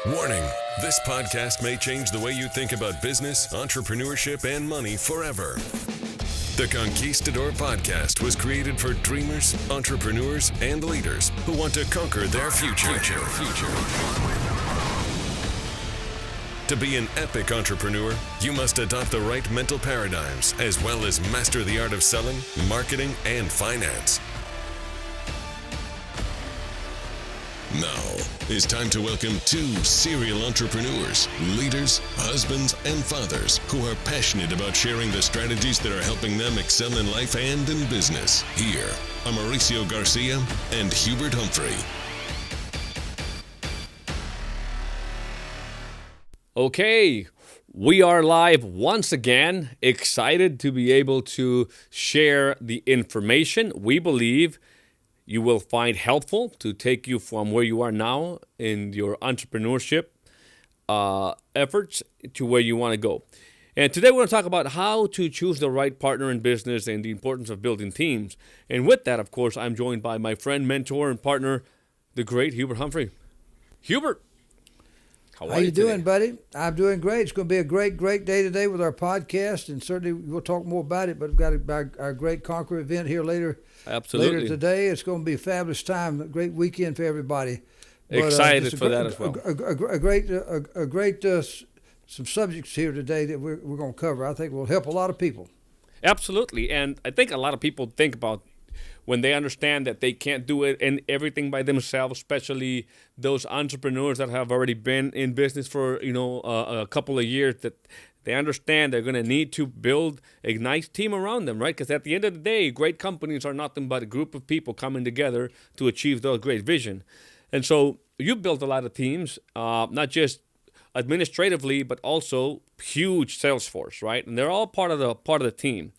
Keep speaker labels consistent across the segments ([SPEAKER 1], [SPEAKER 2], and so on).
[SPEAKER 1] Warning, this podcast may change the way you think about business, entrepreneurship, and money forever. The Conquistador Podcast was created for dreamers, entrepreneurs, and leaders who want to conquer their future. To be an epic entrepreneur, you must adopt the right mental paradigms as well as master the art of selling, marketing, and finance. Now, it's time to welcome two serial entrepreneurs, leaders, husbands, and fathers who are passionate about sharing the strategies that are helping them excel in life and in business. Here are Mauricio Garcia and Hubert Humphrey.
[SPEAKER 2] Okay, we are live once again, excited to be able to share the information we believe you will find helpful to take you from where you are now in your entrepreneurship efforts to where you want to go. And today we're going to talk about how to choose the right partner in business and the importance of building teams. And with that, of course, I'm joined by my friend, mentor, and partner, the great Hubert Humphrey. Hubert,
[SPEAKER 3] how you doing, buddy? I'm doing great. It's going to be a great day today with our podcast, and certainly we'll talk more about it, but we've got our great Conquer event here later.
[SPEAKER 2] Absolutely.
[SPEAKER 3] Later today. It's going to be a fabulous time, a great weekend for everybody.
[SPEAKER 2] Excited for that as well.
[SPEAKER 3] A great some subjects here today that we're going to cover. I think will help a lot of people.
[SPEAKER 2] Absolutely, and I think a lot of people think about when they understand that they can't do it and everything by themselves, especially those entrepreneurs that have already been in business for a couple of years, that they understand they're going to need to build a nice team around them, right? Because at the end of the day, great companies are nothing but a group of people coming together to achieve their great vision. And so you've built a lot of teams, not just administratively, but also huge sales force, right? And they're all part of the team.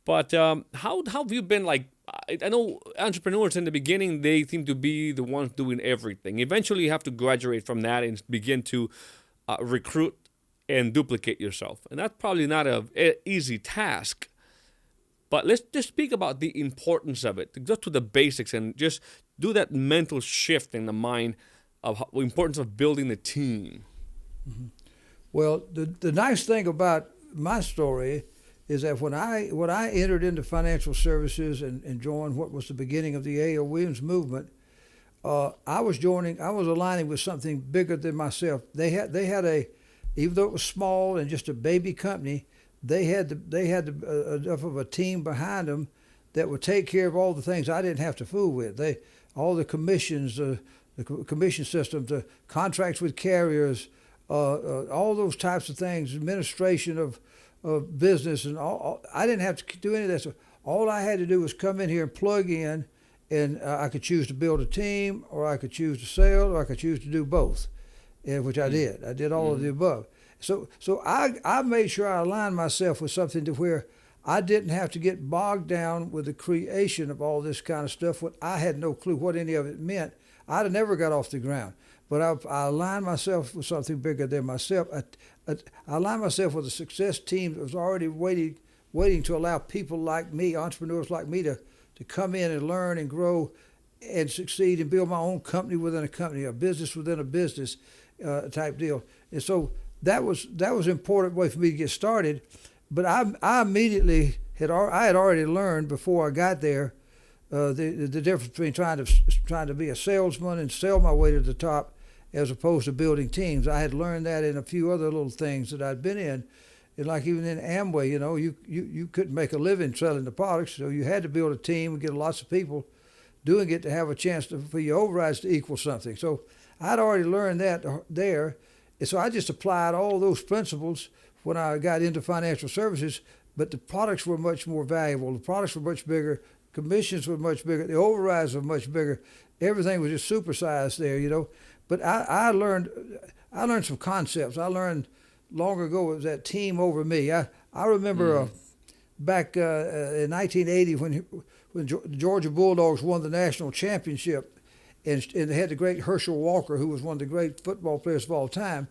[SPEAKER 2] But how have you been like? I know entrepreneurs in the beginning, they seem to be the ones doing everything. Eventually, you have to graduate from that and begin to recruit and duplicate yourself. And that's probably not an easy task. But let's just speak about the importance of it. Go to the basics and just do that mental shift in the mind of the importance of building a team.
[SPEAKER 3] Mm-hmm. Well, the nice thing about my story is that when I entered into financial services and joined what was the beginning of the A.L. Williams movement, I was aligning with something bigger than myself. They had even though it was small and just a baby company, they had enough of a team behind them that would take care of all the things I didn't have to fool with. All the commissions, the commission system, the contracts with carriers, all those types of things, administration of business, and all. I didn't have to do any of that. So all I had to do was come in here and plug in, and I could choose to build a team, or I could choose to sell, or I could choose to do both, which I did. I did all of the above. So I made sure I aligned myself with something to where I didn't have to get bogged down with the creation of all this kind of stuff. What I had no clue what any of it meant. I'd have never got off the ground. But I aligned myself with something bigger than myself. I aligned myself with a success team that was already waiting to allow people like me, entrepreneurs like me, to come in and learn and grow and succeed and build my own company within a company, a business within a business type deal. And so that was an important way for me to get started. But I immediately had already learned before I got there the difference between trying to be a salesman and sell my way to the top, as opposed to building teams. I had learned that in a few other little things that I'd been in. And like even in Amway, you couldn't make a living selling the products, so you had to build a team and get lots of people doing it to have a chance for your overrides to equal something. So I'd already learned that there. And so I just applied all those principles when I got into financial services, but the products were much more valuable. The products were much bigger. Commissions were much bigger. The overrides were much bigger. Everything was just supersized there, But I learned some concepts. I learned long ago it was that team over me. I remember back in 1980 when the Georgia Bulldogs won the national championship, and they had the great Herschel Walker, who was one of the great football players of all time.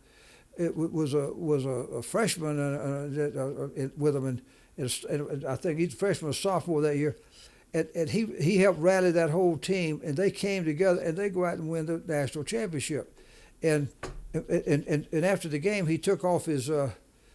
[SPEAKER 3] It was a freshman with them, and I think he's a freshman or sophomore that year. And he helped rally that whole team, and they came together, and they go out and win the national championship. And And after the game, he took off his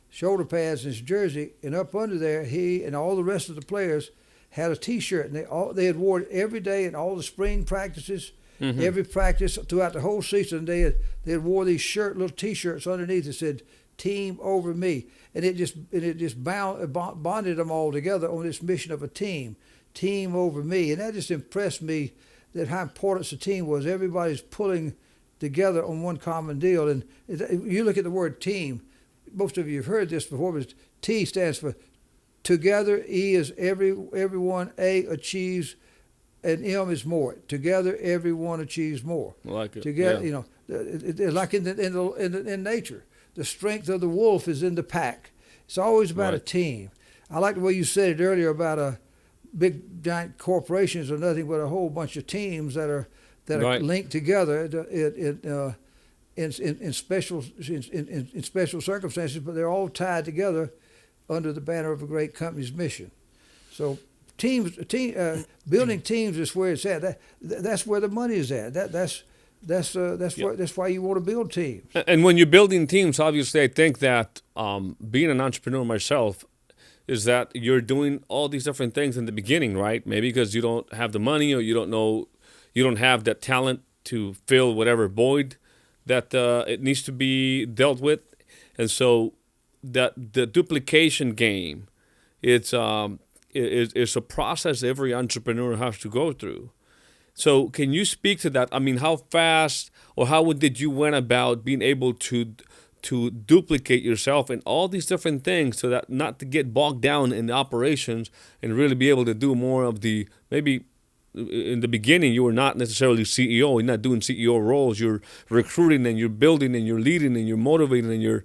[SPEAKER 3] shoulder pads and his jersey, and up under there, he and all the rest of the players had a T-shirt, and they had worn it every day in all the spring practices, every practice throughout the whole season. They had wore these little T-shirts underneath that said "Team over me," and it just bonded them all together on this mission of a team over me, and that just impressed me that how important the team was. Everybody's pulling together on one common deal, and you look at the word team. Most of you have heard this before, but T stands for together, E is everyone, A achieves, and M is more. Together, everyone achieves more.
[SPEAKER 2] I like it.
[SPEAKER 3] Together,
[SPEAKER 2] yeah.
[SPEAKER 3] Like in nature, the strength of the wolf is in the pack. It's always about a team. I like the way you said it earlier about big giant corporations are nothing but a whole bunch of teams that are linked together in special circumstances, but they're all tied together under the banner of a great company's mission. So building teams is where it's at. That's where the money is at. That's why you want to build teams.
[SPEAKER 2] And when you're building teams, obviously, I think that being an entrepreneur myself is that you're doing all these different things in the beginning, right? Maybe because you don't have the money, or you don't have that talent to fill whatever void that it needs to be dealt with. And so that the duplication game, it's a process every entrepreneur has to go through. So can you speak to that? I mean, how fast or how did you went about being able to duplicate yourself in all these different things so that not to get bogged down in the operations and really be able to do more of the, maybe in the beginning you were not necessarily CEO, you're not doing CEO roles, you're recruiting and you're building and you're leading and you're motivating and you're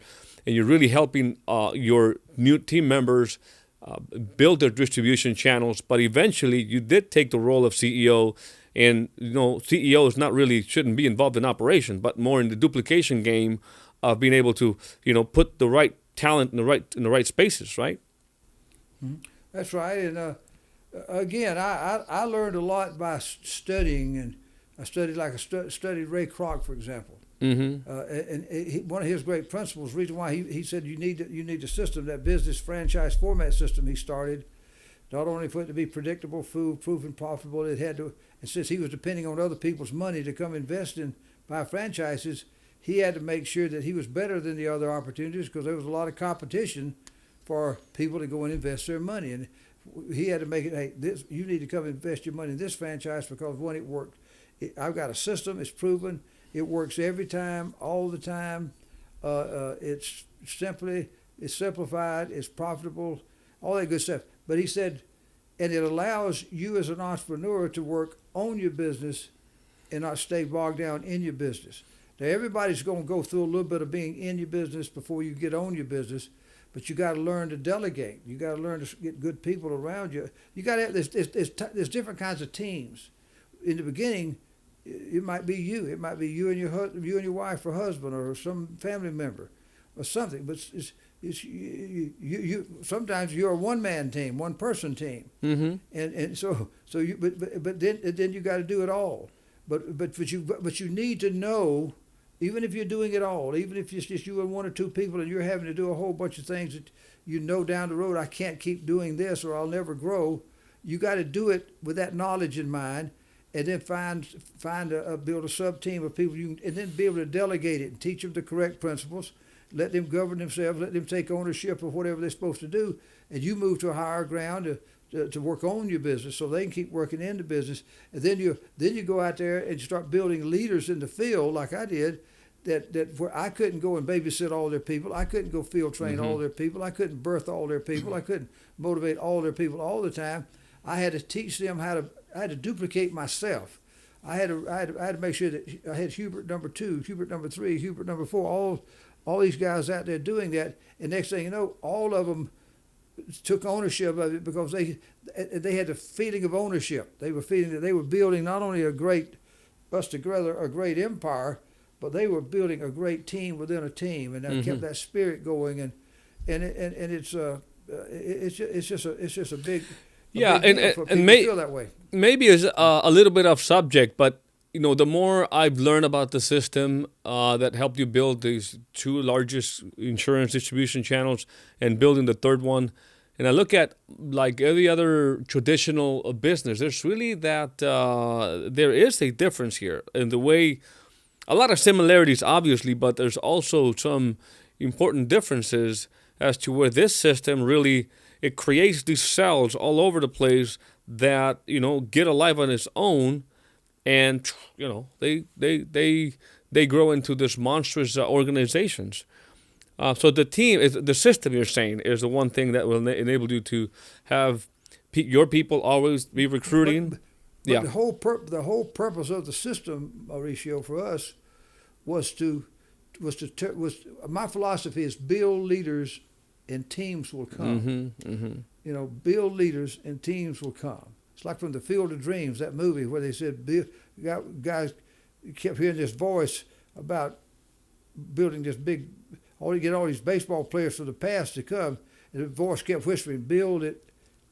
[SPEAKER 2] really helping your new team members build their distribution channels. But eventually you did take the role of CEO, and CEO shouldn't be involved in operation, but more in the duplication game of being able to put the right talent in the right spaces, right?
[SPEAKER 3] Mm-hmm. That's right. And again, I learned a lot by studying, and I studied studied Ray Kroc, for example.
[SPEAKER 2] Mm-hmm.
[SPEAKER 3] And one of his great principles, reason why he said you need a system, that business franchise format system he started, not only for it to be predictable, proven profitable, it had to, and since he was depending on other people's money to come invest in buy franchises, he had to make sure that he was better than the other opportunities, because there was a lot of competition for people to go and invest their money. And he had to make it, hey, you need to come invest your money in this franchise because, one, it worked. I've got a system, it's proven, it works every time, all the time. It's simplified, it's profitable, all that good stuff. But he said, and it allows you as an entrepreneur to work on your business and not stay bogged down in your business. Now, everybody's going to go through a little bit of being in your business before you get on your business, but you got to learn to delegate. You got to learn to get good people around you. You got to have there's different kinds of teams. In the beginning, it might be you. It might be you and your wife or husband or some family member or something. But you sometimes you're a one-man team, one-person team,
[SPEAKER 2] mm-hmm.
[SPEAKER 3] and so you but then you got to do it all. But you need to know. Even if you're doing it all, even if it's just you and one or two people and you're having to do a whole bunch of things that down the road, I can't keep doing this or I'll never grow, you got to do it with that knowledge in mind, and then build a sub-team of people, and then be able to delegate it and teach them the correct principles, let them govern themselves, let them take ownership of whatever they're supposed to do, and you move to a higher ground to work on your business so they can keep working in the business. And then you go out there and start building leaders in the field like I did, that where I couldn't go and babysit all their people, I couldn't go field train
[SPEAKER 2] mm-hmm.
[SPEAKER 3] all their people, I couldn't birth all their people, I couldn't motivate all their people all the time. I had to teach them I had to duplicate myself. I had to make sure that I had Hubert number 2, Hubert number 3, Hubert number 4, all these guys out there doing that, and next thing you know, all of them took ownership of it because they had the feeling of ownership. They were feeling that they were building not only a great empire, but they were building a great team within a team, and that
[SPEAKER 2] mm-hmm.
[SPEAKER 3] kept that spirit going. And it's just a big
[SPEAKER 2] and
[SPEAKER 3] deal for people to feel that way.
[SPEAKER 2] Maybe it's a little bit off subject, but the more I've learned about the system that helped you build these two largest insurance distribution channels and building the third one, and I look at like every other traditional business, there's really there is a difference here in the way, a lot of similarities obviously, but there's also some important differences as to where this system really, it creates these cells all over the place that, get alive on its own. And they grow into this monstrous organizations. So the system you're saying is the one thing that will enable you to have your people always be recruiting.
[SPEAKER 3] But the whole purpose of the system, Mauricio, for us was my philosophy is build leaders and teams will come. Build leaders and teams will come. It's like from the Field of Dreams, that movie where they said guys kept hearing this voice about building this big, get all these baseball players from the past to come, and the voice kept whispering, build it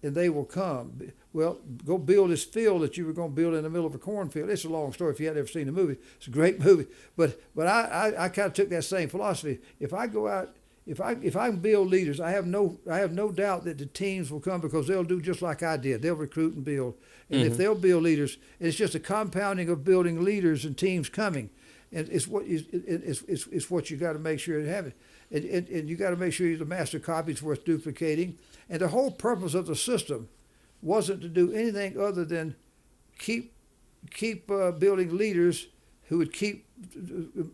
[SPEAKER 3] and they will come. Well, go build this field that you were going to build in the middle of a cornfield. It's a long story if you hadn't ever seen the movie. It's a great movie. But I kind of took that same philosophy. If I go out, if I can build leaders, I have no doubt that the teams will come because they'll do just like I did. They'll recruit and build. And if they'll build leaders, it's just a compounding of building leaders and teams coming. And it's what you got to make sure to have it. And you got to make sure the master copy is worth duplicating. And the whole purpose of the system wasn't to do anything other than keep building leaders who would keep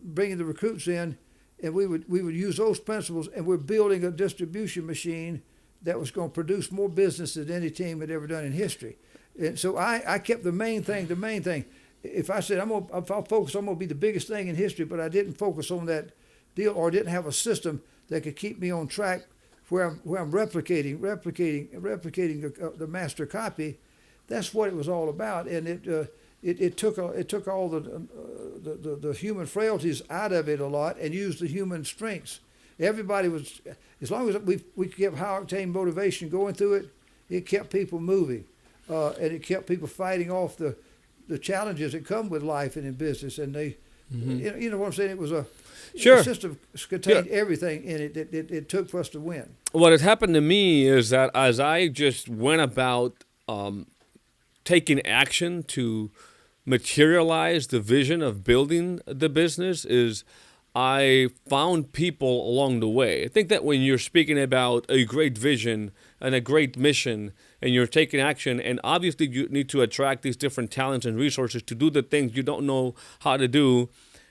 [SPEAKER 3] bringing the recruits in. And we would use those principles, and we're building a distribution machine that was going to produce more business than any team had ever done in history. And so I kept the main thing. If I said if I'll focus, I'm going to be the biggest thing in history, but I didn't focus on that deal, or didn't have a system that could keep me on track where I'm replicating the master copy. That's what it was all about, and it took all the human frailties out of it a lot and used the human strengths. Everybody was, as long as we kept high octane motivation going through it, it kept people moving, and it kept people fighting off the challenges that come with life and in business. And they, you know what I'm saying? It was the system contained everything in it that it took for us to win.
[SPEAKER 2] What had happened to me is that as I just went about taking action to materialize the vision of building the business, is I found people along the way. I think that when you're speaking about a great vision and a great mission and you're taking action, and obviously you need to attract these different talents and resources to do the things you don't know how to do,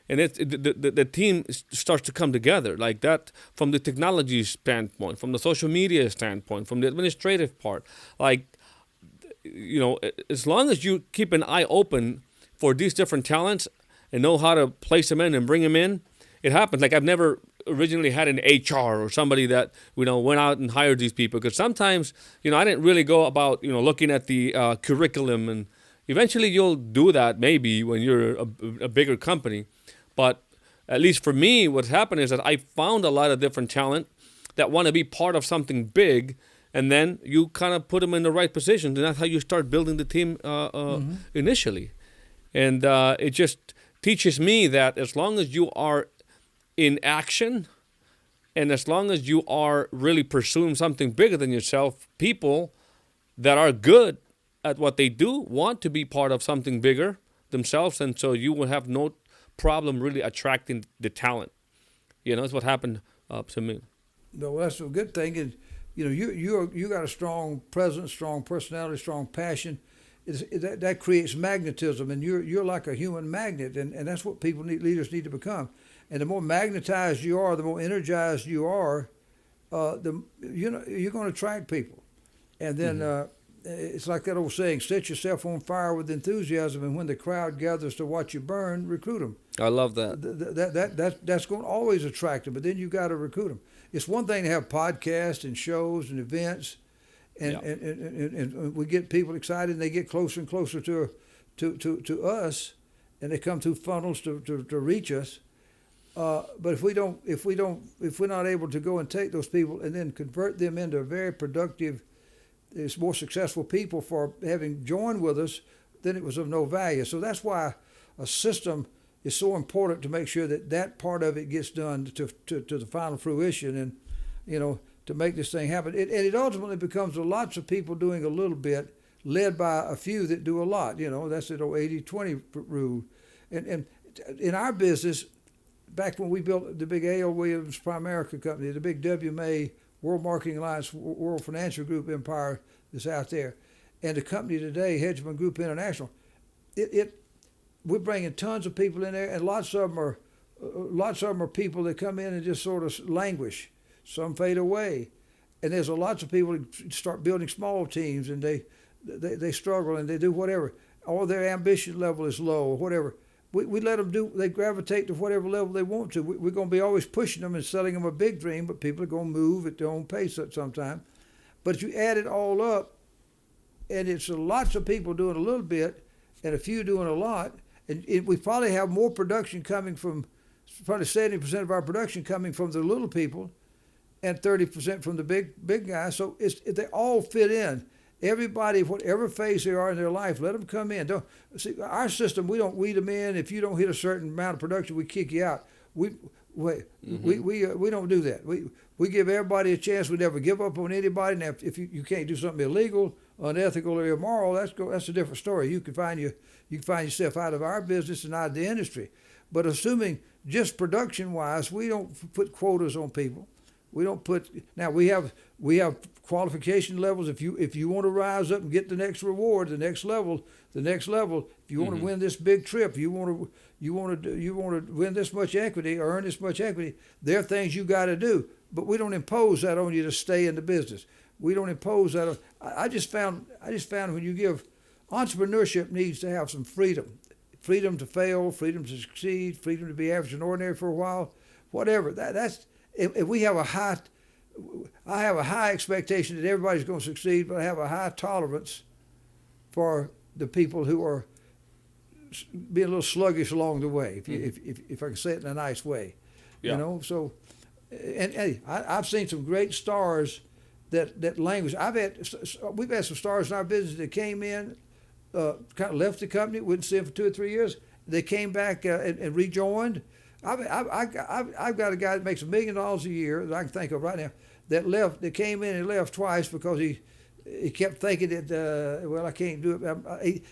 [SPEAKER 2] and the team starts to come together like that, from the technology standpoint, from the social media standpoint, from the administrative part. Like, as long as you keep an eye open for these different talents and know how to place them in and bring them in, it happens. Like, I've never originally had an HR or somebody that, went out and hired these people, because sometimes, I didn't really go about, looking at the curriculum, and eventually you'll do that maybe when you're a bigger company. But at least for me, what's happened is that I found a lot of different talent that want to be part of something big, and then you kind of put them in the right positions, and that's how you start building the team initially. And it just teaches me that as long as you are in action, and as long as you are really pursuing something bigger than yourself, people that are good at what they do want to be part of something bigger themselves, and so you will have no problem really attracting the talent. That's what happened to me.
[SPEAKER 3] No, that's a good thing. And you got a strong presence, strong personality, strong passion. That creates magnetism, and you're like a human magnet, and that's what leaders need to become. And the more magnetized you are, the more energized you are, you're going to attract people. And then it's like that old saying: set yourself on fire with enthusiasm, and when the crowd gathers to watch you burn, recruit them.
[SPEAKER 2] I love that.
[SPEAKER 3] That's going to always attract them, but then you got to recruit them. It's one thing to have podcasts and shows and events, and we get people excited, and they get closer and closer to us, and they come through funnels to reach us. But if we're not able to go and take those people and then convert them into very productive, more successful people for having joined with us, then it was of no value. So that's why a system is so important to make sure that part of it gets done to the final fruition, and to make this thing happen. It ultimately becomes lots of people doing a little bit, led by a few that do a lot. That's the old 80-20 rule. And in our business, back when we built the big A.L. Williams Primerica company, the big WMA, World Marketing Alliance, World Financial Group empire that's out there, and the company today, Hedgeman Group International, we're bringing tons of people in there, and lots of them are people that come in and just sort of languish. Some fade away, and there's lots of people who start building small teams, and they struggle and they do whatever. Or their ambition level is low or whatever. We let them they gravitate to whatever level they want to. We're going to be always pushing them and selling them a big dream, but people are going to move at their own pace at some time. But if you add it all up, and it's lots of people doing a little bit and a few doing a lot, and we probably have more production coming from, probably 70% of our production coming from the little people and 30% from the big guys. So they all fit in. Everybody, whatever phase they are in their life, let them come in. Don't see our system. We don't weed them in. If you don't hit a certain amount of production, we kick you out. We don't do that. We give everybody a chance. We never give up on anybody. Now, if you can't do something illegal, unethical, or immoral, that's a different story. You can find yourself out of our business and out of the industry. But assuming just production-wise, we don't put quotas on people. We don't put. Now we have qualification levels. If you want to rise up and get the next reward, the next level. If you want to win this big trip, you want to win this much equity or earn this much equity. There are things you got to do, but we don't impose that on you to stay in the business. We don't impose that. I just found when you give entrepreneurship needs to have some freedom to fail, freedom to succeed, freedom to be average and ordinary for a while, whatever. That's. If we have I have a high expectation that everybody's going to succeed, but I have a high tolerance for the people who are being a little sluggish along the way, if I can say it in a nice way.
[SPEAKER 2] Yeah.
[SPEAKER 3] So, and I've seen some great stars that language. We've had some stars in our business that came in, kind of left the company, wouldn't see them for 2 or 3 years. They came back and rejoined. I've got a guy that makes $1 million a year that I can think of right now that came in and left twice because he kept thinking that I can't do it.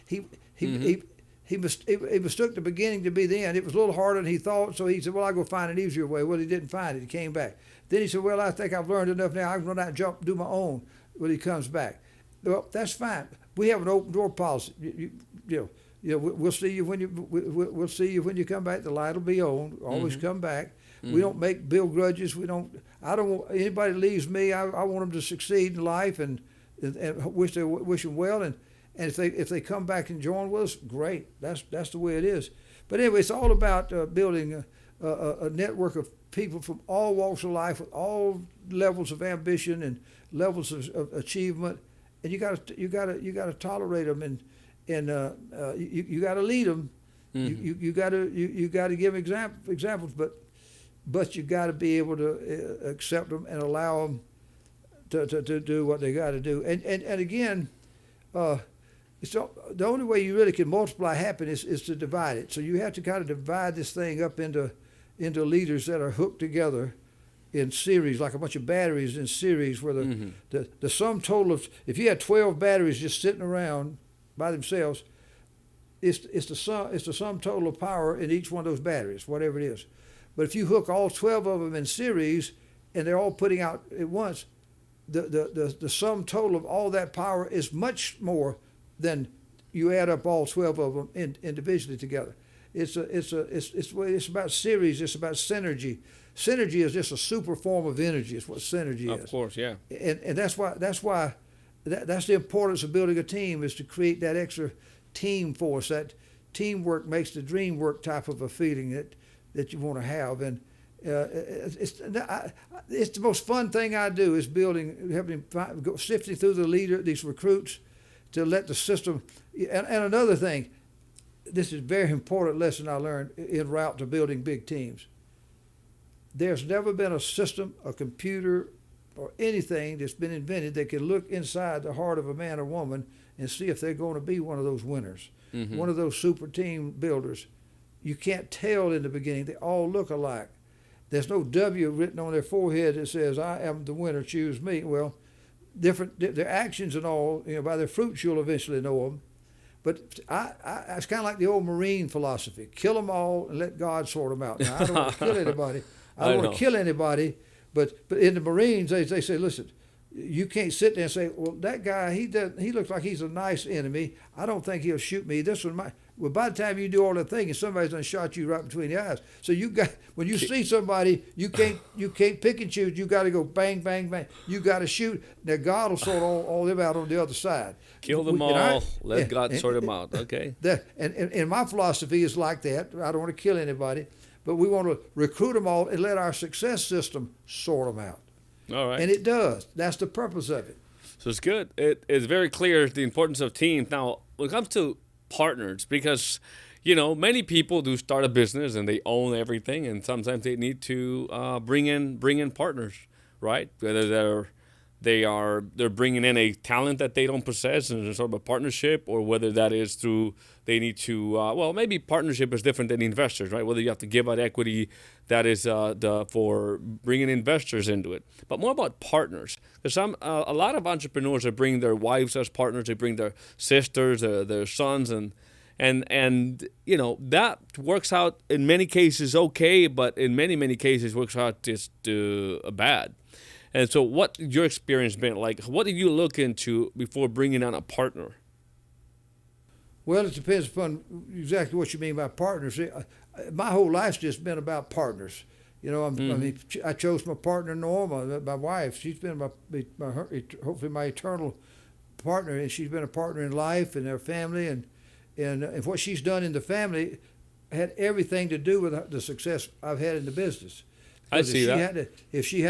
[SPEAKER 3] He mistook the beginning to be the end. It was a little harder than he thought, so he said, "Well, I'll go find an easier way." Well, he didn't find it. He came back. Then he said, "Well, I think I've learned enough now. I can run out and do my own." When he comes back, well, that's fine. We have an open door policy. We'll see you when we'll see you when you come back. The light will be on. Always come back. We don't build grudges. I don't want anybody that leaves me. I want them to succeed in life and wish them well. And if they come back and join with us, great. That's the way it is. But anyway, it's all about building a network of people from all walks of life, with all levels of ambition and levels of achievement. And you got to tolerate them and you got to lead them. You got to give examples, but you got to be able to accept them and allow them to do what they got to do. And again, it's the only way you really can multiply happiness is to divide it. So you have to kind of divide this thing up into leaders that are hooked together in series, like a bunch of batteries in series, where the sum total of, if you had 12 batteries just sitting around by themselves, it's the sum total of power in each one of those batteries, whatever it is. But if you hook all 12 of them in series and they're all putting out at once, the sum total of all that power is much more than you add up all 12 of them individually together. It's about series. It's about synergy. Synergy is just a super form of energy. Is what synergy is.
[SPEAKER 2] Of course, yeah.
[SPEAKER 3] And that's the importance of building a team, is to create that extra team force. That teamwork makes the dream work type of a feeling that you want to have. And it's the most fun thing I do is sifting through these recruits to let the system. And another thing, this is a very important lesson I learned en route to building big teams. There's never been a system, a computer, or anything that's been invented that can look inside the heart of a man or woman and see if they're going to be one of those winners, one of those super team builders. you can't tell in the beginning. They all look alike. There's no W written on their forehead that says, I am the winner, choose me. Well, their actions and all, by their fruits you'll eventually know them. But it's kind of like the old Marine philosophy: kill them all and let God sort them out. Now, I don't want to kill anybody. I don't want to kill anybody. But in the Marines, they say, listen, you can't sit there and say, well, that guy, he looks like he's a nice enemy. I don't think he'll shoot me. Well, by the time you do all that thinking, somebody's done shot you right between the eyes. So when you see somebody, you can't pick and choose. You got to go bang, bang, bang. You got to shoot. Now God will sort all them out on the other side.
[SPEAKER 2] Kill them all. Let God sort them out. Okay.
[SPEAKER 3] And my philosophy is like that. I don't want to kill anybody, but we want to recruit them all and let our success system sort them out.
[SPEAKER 2] All right.
[SPEAKER 3] And it does. That's the purpose of it.
[SPEAKER 2] So it's good. It's very clear the importance of teams. Now, when it comes to partners, because many people do start a business and they own everything, and sometimes they need to bring in partners, right? Whether they're bringing in a talent that they don't possess and it's sort of a partnership, or whether that is through they need to maybe partnership is different than investors, right? Whether you have to give out equity, that is for bringing investors into it, but more about partners. Because a lot of entrepreneurs are bringing their wives as partners, they bring their sisters, their sons, and that works out in many cases okay, but in many cases works out just bad. And so what your experience been like? What did you look into before bringing on a partner?
[SPEAKER 3] Well, it depends upon exactly what you mean by partners. My whole life's just been about partners. I chose my partner, Norma, my wife. She's been hopefully my eternal partner, and she's been a partner in life and our family, and what she's done in the family had everything to do with the success I've had in the business.
[SPEAKER 2] I see that.
[SPEAKER 3] If she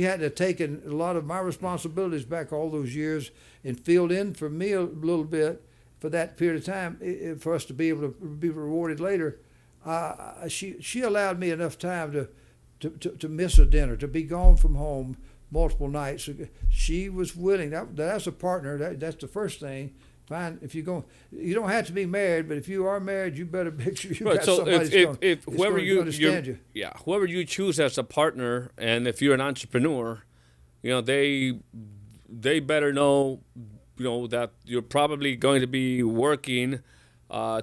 [SPEAKER 3] had to taken a lot of my responsibilities back all those years and filled in for me a little bit for that period of time, for us to be able to be rewarded later, she allowed me enough time to miss a dinner, to be gone from home multiple nights. She was willing. That's a partner. That's the first thing. Fine, if you don't have to be married, but if you are married, you better make sure you got somebody that's going to understand you.
[SPEAKER 2] Yeah, whoever you choose as a partner, and if you're an entrepreneur, they better know, that you're probably going to be working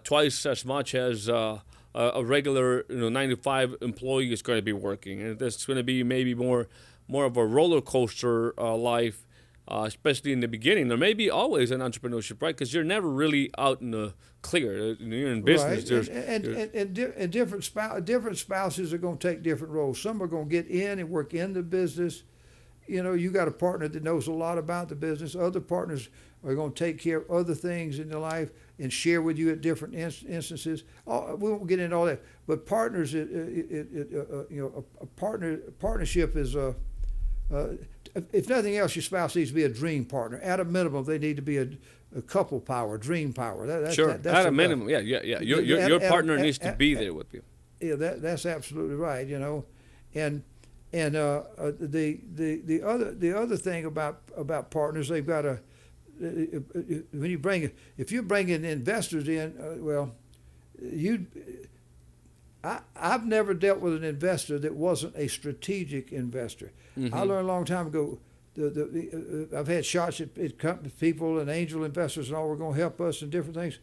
[SPEAKER 2] twice as much as a regular 9-to-5 employee is going to be working, and that's going to be maybe more of a roller coaster life. Especially in the beginning, or maybe always in entrepreneurship, right? Because you're never really out in the clear. You're in business.
[SPEAKER 3] Right. And different spouses are going to take different roles. Some are going to get in and work in the business. You got a partner that knows a lot about the business. Other partners are going to take care of other things in their life and share with you at different instances. We won't get into all that. But partners, partnership is if nothing else, your spouse needs to be a dream partner. At a minimum, they need to be a couple power, dream power. That's
[SPEAKER 2] at a minimum, yeah. Your partner needs to be there with you.
[SPEAKER 3] Yeah, that's absolutely right. And the other thing about partners, they've got to if you're bringing investors in, I've never dealt with an investor that wasn't a strategic investor. Mm-hmm. I learned a long time ago, I've had shots at company people and angel investors and all were going to help us and different things,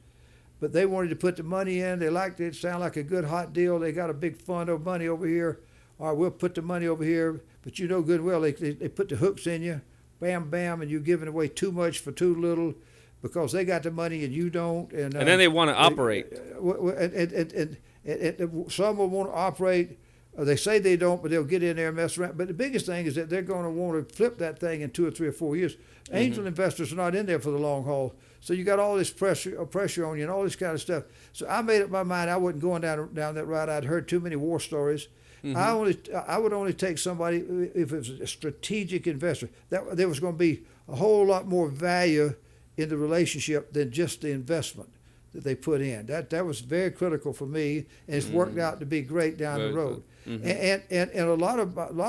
[SPEAKER 3] but they wanted to put the money in. They liked it. It sounded like a good hot deal. They got a big fund of money over here. All right, we'll put the money over here, but good and well, they put the hooks in you, bam, bam, and you're giving away too much for too little because they got the money and you don't. And
[SPEAKER 2] then they want to operate.
[SPEAKER 3] And some will want to operate. They say they don't, but they'll get in there and mess around. But the biggest thing is that they're going to want to flip that thing in 2 or 3 or 4 years. Mm-hmm. Angel investors are not in there for the long haul. So you got all this pressure on you and all this kind of stuff. So I made up my mind I wasn't going down that route. I'd heard too many war stories. Mm-hmm. I would only take somebody if it was a strategic investor. That there was going to be a whole lot more value in the relationship than just the investment that they put in. That was very critical for me, and it's worked out to be great down the road. Mm-hmm. And a lot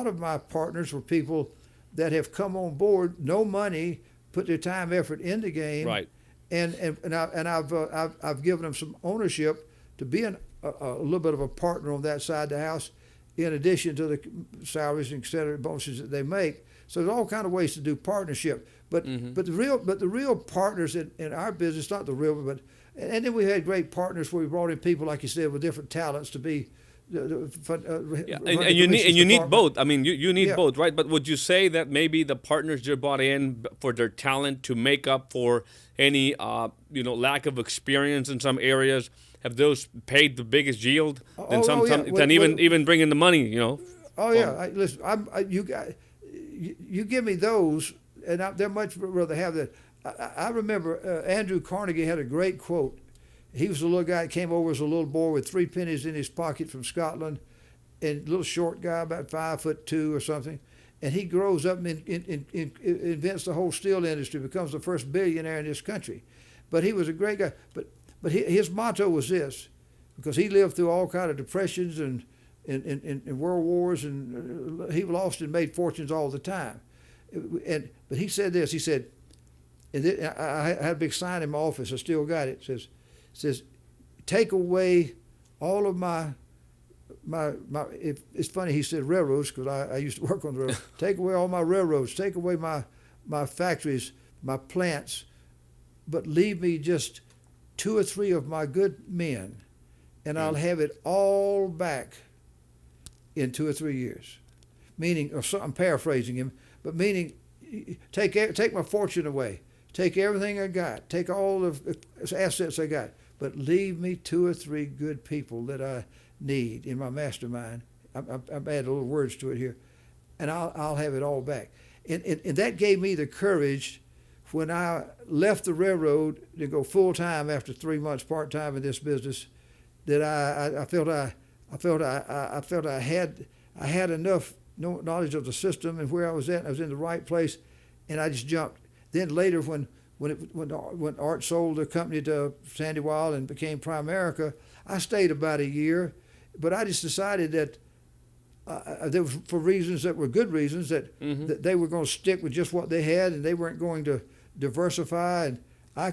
[SPEAKER 3] of my partners were people that have come on board, no money, put their time, effort in the game,
[SPEAKER 2] right?
[SPEAKER 3] And I've given them some ownership to be a little bit of a partner on that side of the house, in addition to the salaries and et cetera, bonuses that they make. So there's all kind of ways to do partnership. But the real partners in our business, not the real, but and then we had great partners where we brought in people, like you said, with different talents to be.
[SPEAKER 2] And you need both. I mean, you need both, right? But would you say that maybe the partners you brought in for their talent to make up for any lack of experience in some areas, have those paid the biggest yield than even bringing the money?
[SPEAKER 3] Listen, you give me those, and they're much rather have that. I remember Andrew Carnegie had a great quote. He was a little guy that came over as a little boy with 3 pennies in his pocket from Scotland, and a little short guy, about 5'2" or something. And he grows up and invents the whole steel industry, becomes the first billionaire in this country. But he was a great guy. But his motto was this, because he lived through all kind of depressions and world wars, and he lost and made fortunes all the time. But he said this. He said, and I had a big sign in my office. I still got it. It says, take away all of my it's funny he said railroads, because I used to work on the railroad. Take away all my railroads, take away my factories, my plants, but leave me just 2 or 3 of my good men, and I'll have it all back in 2 or 3 years. Meaning, I'm paraphrasing him, but meaning, take my fortune away, take everything I got, take all the assets I got, but leave me 2 or 3 good people that I need in my mastermind. I'm adding little words to it here, and I'll have it all back. And that gave me the courage when I left the railroad to go full time after 3 months part time in this business. That I felt I had enough knowledge of the system and where I was at. And I was in the right place, and I just jumped. Then later, when Art sold the company to Sandy Weill and became Primerica, I stayed about a year, but I just decided that there was, for reasons that were good reasons, that they were going to stick with just what they had, and they weren't going to diversify. And I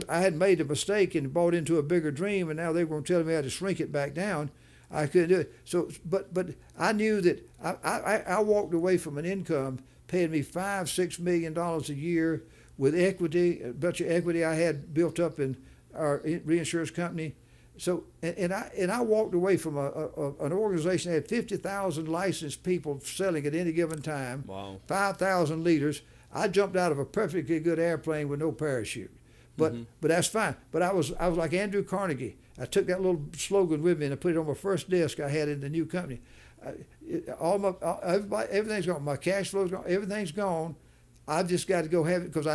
[SPEAKER 3] had made a mistake and bought into a bigger dream, and now they were going to tell me how to shrink it back down. I couldn't do it. So, but I knew that I walked away from an income paying me $5-6 million a year with equity, a bunch of equity I had built up in our reinsurance company. So, and I walked away from an organization that had 50,000 licensed people selling at any given time.
[SPEAKER 2] Wow.
[SPEAKER 3] 5,000 leaders. I jumped out of a perfectly good airplane with no parachute. But that's fine. But I was like Andrew Carnegie. I took that little slogan with me and I put it on my first desk I had in the new company. Everything's gone. My cash flow's gone. Everything's gone. I've just got to go have it because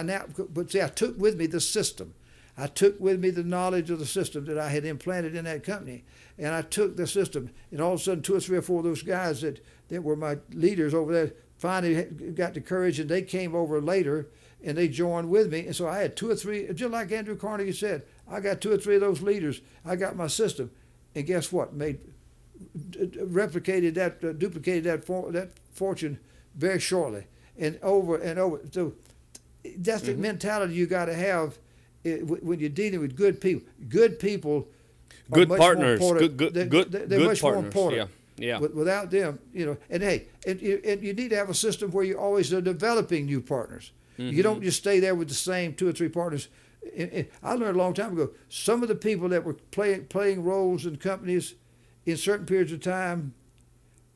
[SPEAKER 3] But see, I took with me the system. I took with me the knowledge of the system that I had implanted in that company, and I took the system. And all of a sudden, 2 or 3 or 4 of those guys that were my leaders over there finally got the courage, and they came over later and they joined with me. And so I had 2 or 3, just like Andrew Carnegie said, I got 2 or 3 of those leaders. I got my system, and guess what? Duplicated that fortune very shortly, and over and over. So that's the mentality you got to have when you're dealing with good people. Good people,
[SPEAKER 2] good partners,
[SPEAKER 3] they're much
[SPEAKER 2] partners.
[SPEAKER 3] more important.
[SPEAKER 2] Yeah.
[SPEAKER 3] Without them, and hey, and you need to have a system where you always are developing new partners. You don't just stay there with the same 2 or 3 partners. I learned a long time ago, some of the people that were playing roles in companies in certain periods of time,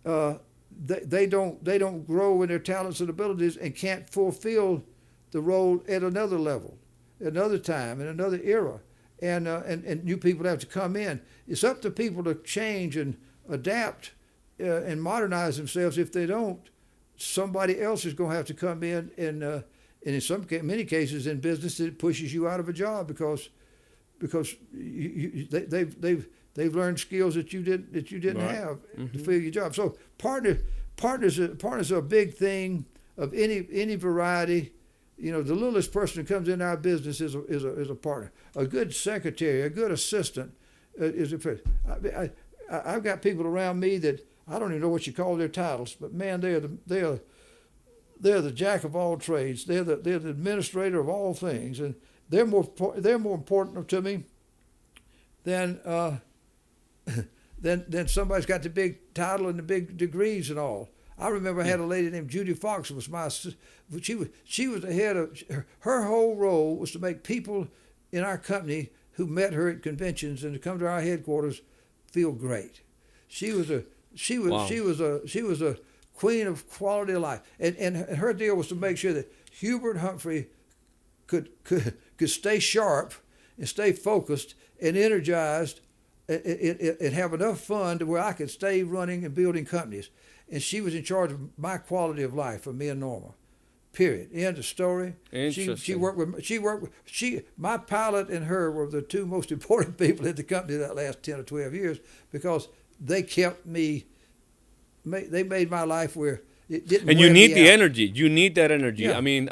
[SPEAKER 3] they don't grow in their talents and abilities and can't fulfill the role at another level, another time, in another era, and new people have to come in. It's up to people to change and adapt and modernize themselves. If they don't, somebody else is going to have to come in and in many cases in business it pushes you out of a job because they've learned skills that you didn't have to fill your job. So partners are a big thing of any variety. The littlest person who comes in our business is a partner. A good secretary, a good assistant is a person. I've got people around me that I don't even know what you call their titles, but man, they're the jack of all trades. They're the administrator of all things, and they're more important to me than then somebody's got the big title and the big degrees and all. I remember I had a lady named Judy Fox who was she was the head of her whole role was to make people in our company who met her at conventions and to come to our headquarters feel great. She was a queen of quality of life, and her deal was to make sure that Hubert Humphrey could stay sharp and stay focused and energized and have enough fun to where I could stay running and building companies. And she was in charge of my quality of life for me and Norma. Period. End of story. My pilot and her were the two most important people in the company that last 10 or 12 years because they kept me. They made my life where it didn't.
[SPEAKER 2] And you need the
[SPEAKER 3] out.
[SPEAKER 2] energy. You need that energy.
[SPEAKER 3] Yeah.
[SPEAKER 2] I mean,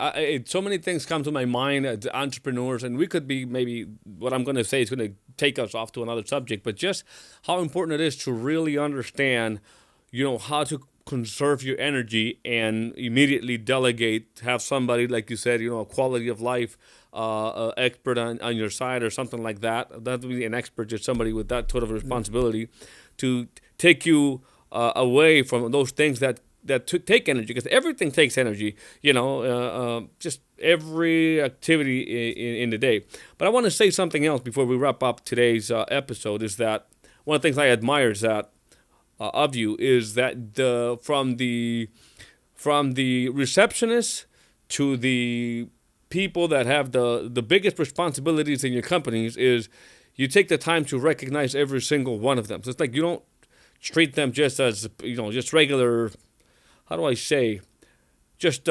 [SPEAKER 2] so many things come to my mind as entrepreneurs, and we could be maybe what I'm going to say is going to take us off to another subject, but just how important it is to really understand, how to conserve your energy and immediately delegate, have somebody, like you said, a quality of life expert on your side or something like that. That would be an expert, just somebody with that sort of responsibility to take you away from those things that take energy, because everything takes energy, just every activity in the day. But I want to say something else before we wrap up today's episode, is that one of the things I admire is that of you is that from the receptionist to the people that have the biggest responsibilities in your companies is you take the time to recognize every single one of them. So it's like you don't treat them just as just regular. How do I say? Just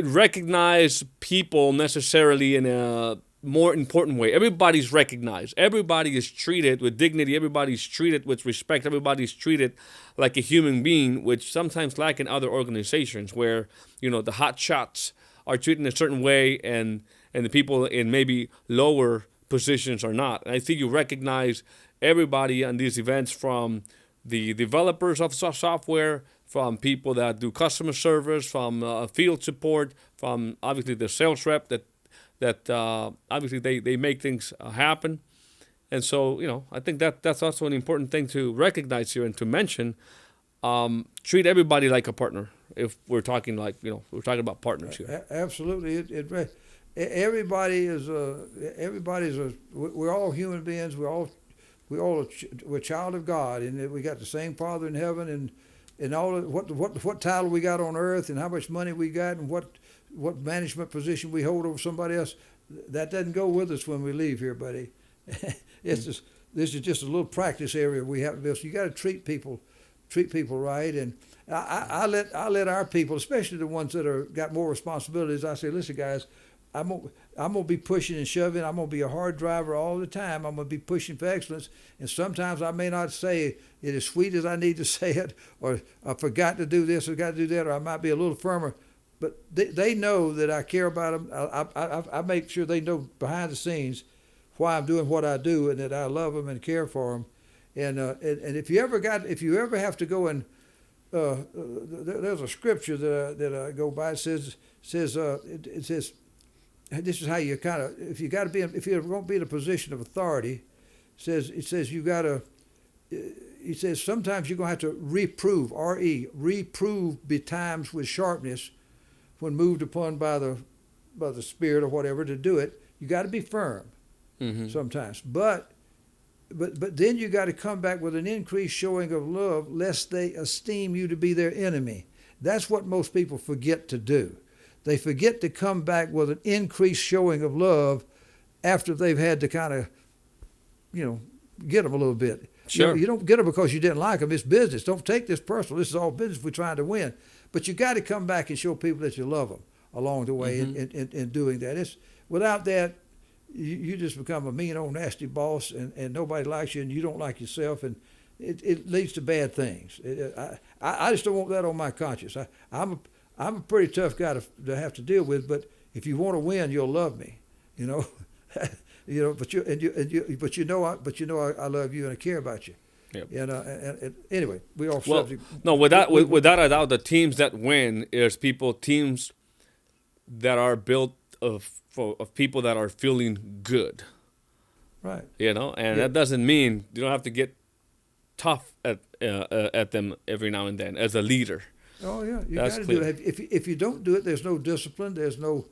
[SPEAKER 2] recognize people necessarily in a more important way. Everybody's recognized. Everybody is treated with dignity. Everybody's treated with respect. Everybody's treated like a human being, which sometimes lack in other organizations where, the hot shots are treated in a certain way and the people in maybe lower positions are not. And I think you recognize everybody on these events, from the developers of software, from people that do customer service, from field support, from obviously the sales rep that obviously they make things happen. And so, I think that's also an important thing to recognize here and to mention. Treat everybody like a partner. If we're talking we're talking about partners here.
[SPEAKER 3] Absolutely. Everybody's we're all human beings. We're a child of God, and we got the same Father in heaven, and all what title we got on earth, and how much money we got, and what management position we hold over somebody else. That doesn't go with us when we leave here, buddy. This is just a little practice area we have to build. So you got to treat people right, and I let our people, especially the ones that got more responsibilities. I say, listen, guys, I'm gonna be pushing and shoving. I'm gonna be a hard driver all the time. I'm gonna be pushing for excellence, and sometimes I may not say it as sweet as I need to say it, or I forgot to do this or got to do that, or I might be a little firmer. But they know that I care about them. I make sure they know behind the scenes why I'm doing what I do, and that I love them and care for them. And if you ever have to go and there's a scripture that I go by. It says this is how you kind of, if you're going to be in a position of authority, it says sometimes you're going to have to reprove, reprove betimes with sharpness when moved upon by the Spirit or whatever to do it. You got to be firm sometimes, but then you got to come back with an increased showing of love, lest they esteem you to be their enemy. That's what most people forget to do. They forget to come back with an increased showing of love after they've had to kind of, get them a little bit.
[SPEAKER 2] Sure.
[SPEAKER 3] You don't get them because you didn't like them. It's business. Don't take this personal. This is all business. We're trying to win. But you got to come back and show people that you love them along the way in doing that. Without that, you just become a mean old nasty boss, and nobody likes you, and you don't like yourself, and it leads to bad things. I just don't want that on my conscience. I'm a pretty tough guy to have to deal with, but if you want to win, you'll love me, But you know I love you and I care about you.
[SPEAKER 2] Yep.
[SPEAKER 3] And anyway, we all
[SPEAKER 2] subject. No, without a doubt, the teams that win is teams that are built of people that are feeling good.
[SPEAKER 3] Right.
[SPEAKER 2] You know, and that doesn't mean you don't have to get tough at them every now and then as a leader.
[SPEAKER 3] Oh yeah, you got to do it. If you don't do it, there's no discipline, there's no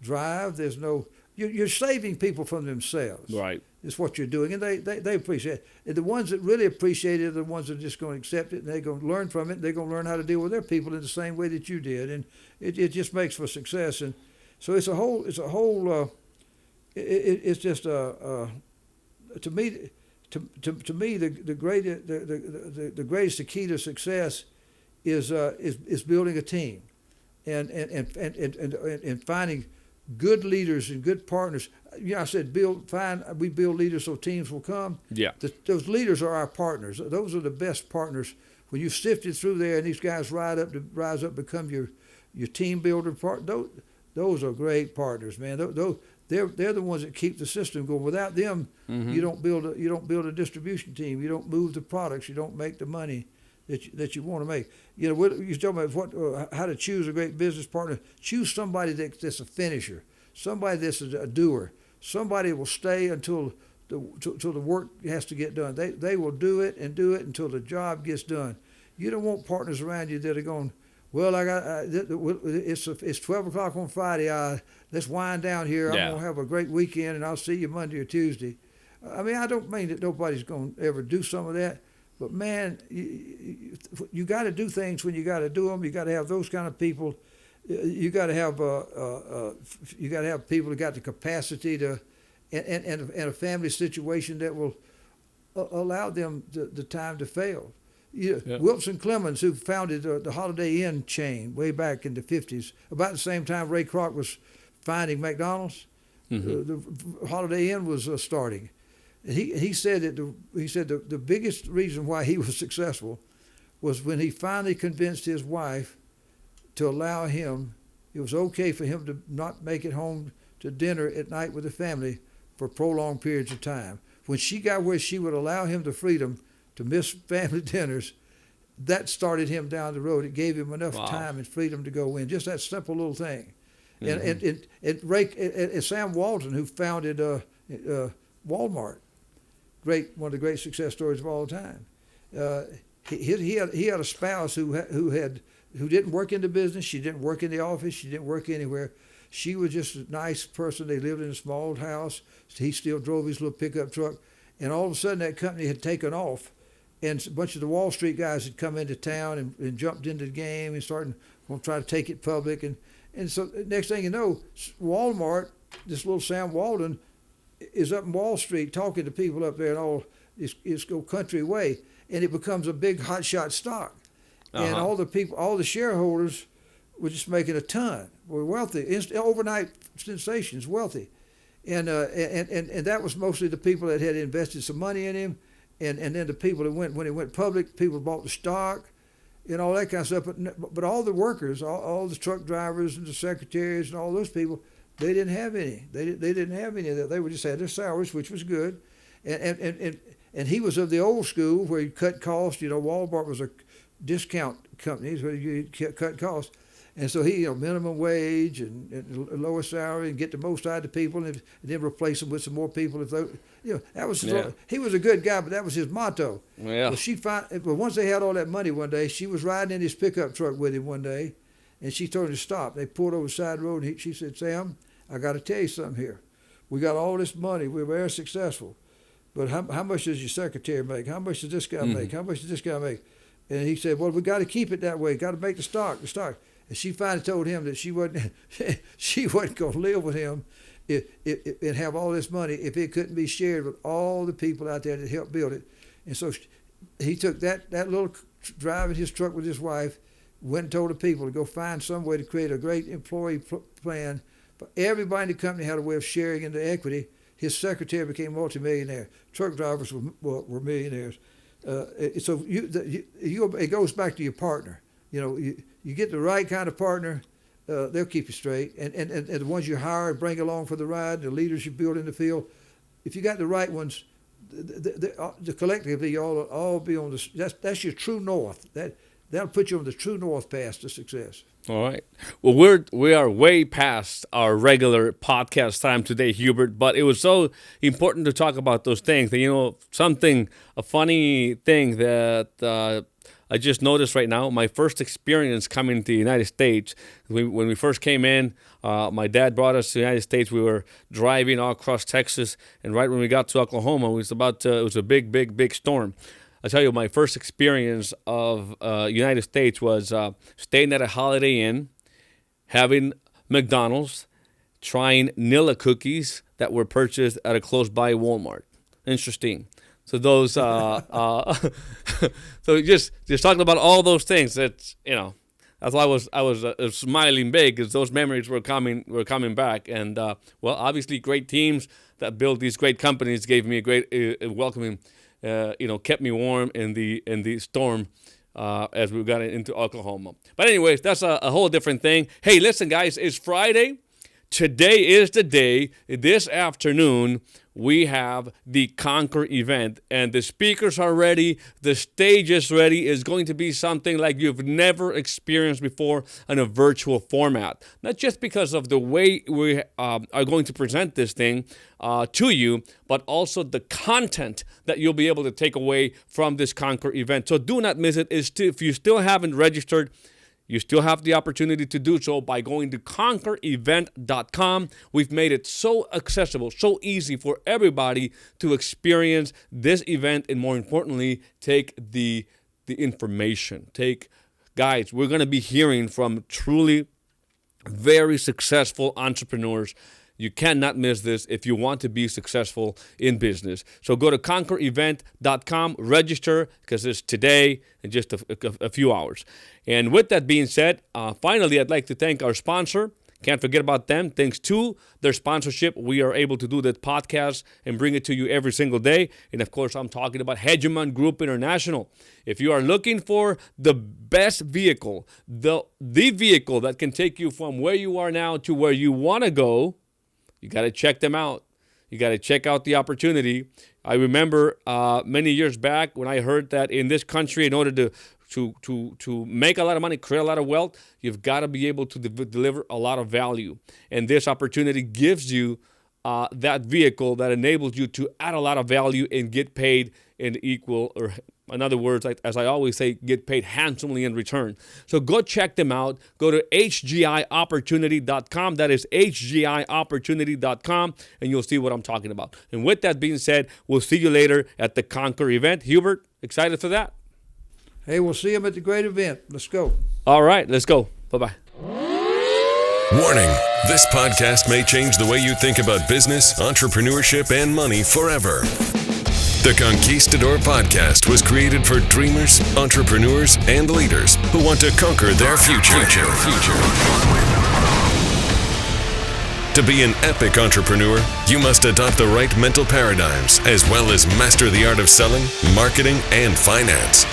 [SPEAKER 3] drive, there's no. You're saving people from themselves.
[SPEAKER 2] Right.
[SPEAKER 3] It's what you're doing, and they appreciate it. And the ones that really appreciate it are the ones that are just going to accept it, and they're going to learn from it. And they're going to learn how to deal with their people in the same way that you did, and it just makes for success. And so it's just to me the greatest key to success is building a team, and finding good leaders and good partners. I said we build leaders so teams will come.
[SPEAKER 2] Yeah.
[SPEAKER 3] Those leaders are our partners. Those are the best partners. When you've sifted through there and these guys rise up, become your team builder part. Those are great partners, man. They're the ones that keep the system going. Without them, you don't build a distribution team. You don't move the products. You don't make the money that you want to make. You know, you're talking about how to choose a great business partner. Choose somebody that's a finisher, somebody that's a doer, somebody will stay until the work has to get done. They will do it until the job gets done. You don't want partners around you that are going, well, it's 12 o'clock on Friday. Let's wind down here.
[SPEAKER 2] Yeah.
[SPEAKER 3] I'm gonna have a great weekend, and I'll see you Monday or Tuesday. I mean, I don't mean that nobody's going to ever do some of that. But man, you got to do things when you got to do them. You got to have those kind of people. You got to have people who got the capacity to, and a family situation that will allow them the time to fail. Wilson Clemens, who founded the Holiday Inn chain way back in the 50s, about the same time Ray Kroc was finding McDonald's, the Holiday Inn was starting. He said that the biggest reason why he was successful was when he finally convinced his wife to allow him. It was okay for him to not make it home to dinner at night with the family for prolonged periods of time. When she got where she would allow him the freedom to miss family dinners, that started him down the road. It gave him enough time and freedom to go in. Just that simple little thing. And Sam Walton, who founded Walmart. One of the great success stories of all time. He had a spouse who didn't work in the business. She didn't work in the office. She didn't work anywhere. She was just a nice person. They lived in a small house. He still drove his little pickup truck, and all of a sudden that company had taken off, and a bunch of the Wall Street guys had come into town and jumped into the game and started going to try to take it public, and so next thing you know, Walmart, this little Sam Walton, is up in Wall Street talking to people up there and all it's go country way, and it becomes a big hotshot stock, and all the shareholders were just making a ton. Were wealthy, overnight sensations, wealthy, and that was mostly the people that had invested some money in him, and then the people that when it went public, people bought the stock, and all that kind of stuff. But all the workers, all the truck drivers and the secretaries and all those people, they didn't have any. They didn't have any of that. They would just had their salaries, which was good, and he was of the old school where he cut costs. Walmart was a discount company, so you cut costs, and so he minimum wage and lower salary and get the most out of the people, and then replace them with some more people. If they, that was he was a good guy, but that was his motto.
[SPEAKER 2] Yeah.
[SPEAKER 3] But once they had all that money one day, she was riding in his pickup truck with him one day, and she told him to stop. They pulled over the side of the road, and she said, "Sam, I got to tell you something here. We got all this money. We're very successful. But how much does your secretary make? How much does this guy make? How much does this guy make?" And he said, "Well, we got to keep it that way. Got to make the stock. And she finally told him that she wasn't going to live with him and have all this money if it couldn't be shared with all the people out there that helped build it. And so he took that little drive in his truck with his wife, went and told the people to go find some way to create a great employee plan. But everybody in the company had a way of sharing in the equity. His secretary became multimillionaire. Truck drivers were millionaires. So it goes back to your partner. You get the right kind of partner, they'll keep you straight. And the ones you hire and bring along for the ride, the leaders you build in the field, if you got the right ones, the collectively you all be on the. That's your true north. That'll put you on the true north path to success.
[SPEAKER 2] All right. Well, we are way past our regular podcast time today, Hubert, but it was so important to talk about those things. You know, a funny thing that I just noticed right now, my first experience coming to the United States, when we first came in, my dad brought us to the United States. We were driving all across Texas, and right when we got to Oklahoma, it was a big storm. I tell you, my first experience of United States was staying at a Holiday Inn, having McDonald's, trying Nilla cookies that were purchased at a close-by Walmart. Interesting. So those, so just talking about all those things. That's that's why I was smiling big, because those memories were coming back. And well, obviously, great teams that build these great companies gave me a great welcoming. Kept me warm in the storm as we got into Oklahoma. But anyways, that's a whole different thing. Hey, listen, guys, it's Friday. Today is the day. This afternoon, we have the Conquer event, and the speakers are ready. The stage is ready. It's going to be something like you've never experienced before in a virtual format. Not just because of the way we are going to present this thing to you, but also the content that you'll be able to take away from this Conquer event. So do not miss it. If you still haven't registered, you still have the opportunity to do so by going to conquerevent.com. We've made it so accessible, so easy for everybody to experience this event, and more importantly, take the information. Guys, we're going to be hearing from truly very successful entrepreneurs. You cannot miss this if you want to be successful in business. So go to conquerevent.com, register, because it's today in just a few hours. And with that being said, finally, I'd like to thank our sponsor. Can't forget about them. Thanks to their sponsorship, we are able to do this podcast and bring it to you every single day. And of course, I'm talking about Hegemon Group International. If you are looking for the best vehicle, the vehicle that can take you from where you are now to where you want to go, you got to check them out. You got to check out the opportunity. I remember many years back when I heard that in this country, in order to make a lot of money, create a lot of wealth, you've got to be able to deliver a lot of value. And this opportunity gives you that vehicle that enables you to add a lot of value and get paid in equal, or in other words, as I always say, get paid handsomely in return. So go check them out. Go to hgiopportunity.com. That is hgiopportunity.com, and you'll see what I'm talking about. And with that being said, we'll see you later at the Conquer event. Hubert, excited for that?
[SPEAKER 3] Hey, we'll see him at the great event. Let's go.
[SPEAKER 2] All right, let's go. Bye-bye.
[SPEAKER 1] Warning, this podcast may change the way you think about business, entrepreneurship, and money forever. The Conquistador Podcast was created for dreamers, entrepreneurs, and leaders who want to conquer their future. To be an epic entrepreneur, you must adopt the right mental paradigms as well as master the art of selling, marketing, and finance.